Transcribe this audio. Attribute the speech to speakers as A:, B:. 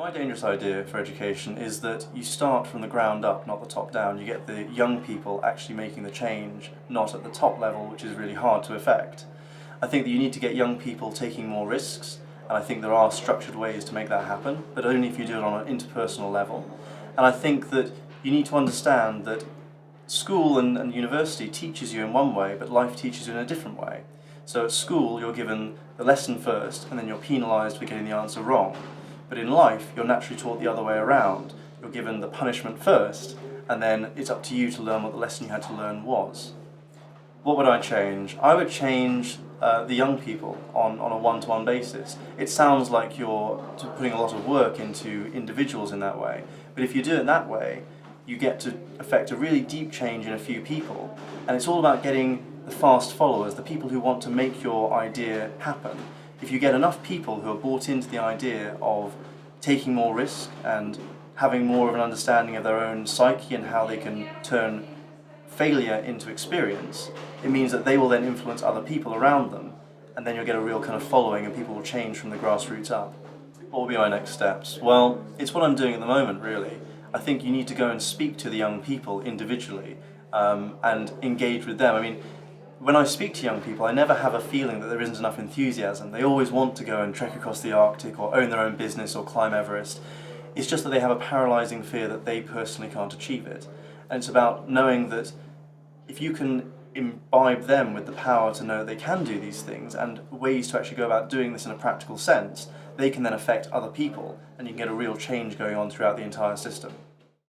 A: My dangerous idea for education is that you start from the ground up, not the top down. You get the young people actually making the change, not at the top level, which is really hard to effect. I think that you need to get young people taking more risks, and I think there are structured ways to make that happen, but only if you do it on an interpersonal level. And I think that you need to understand that school and university teaches you in one way, but life teaches you in a different way. So at school, you're given the lesson first, and then you're penalised for getting the answer wrong. But in life, you're naturally taught the other way around. You're given the punishment first, and then it's up to you to learn what the lesson you had to learn was. What would I change? I would change the young people on a one-to-one basis. It sounds like you're putting a lot of work into individuals in that way, but if you do it that way, you get to affect a really deep change in a few people, and it's all about getting the fast followers, the people who want to make your idea happen. If you get enough people who are bought into the idea of taking more risk and having more of an understanding of their own psyche and how they can turn failure into experience, it means that they will then influence other people around them, and then you'll get a real kind of following and people will change from the grassroots up. What will be my next steps? Well, it's what I'm doing at the moment, really. I think you need to go and speak to the young people individually and engage with them. I mean, when I speak to young people, I never have a feeling that there isn't enough enthusiasm. They always want to go and trek across the Arctic or own their own business or climb Everest. It's just that they have a paralysing fear that they personally can't achieve it. And it's about knowing that if you can imbibe them with the power to know they can do these things and ways to actually go about doing this in a practical sense, they can then affect other people and you can get a real change going on throughout the entire system.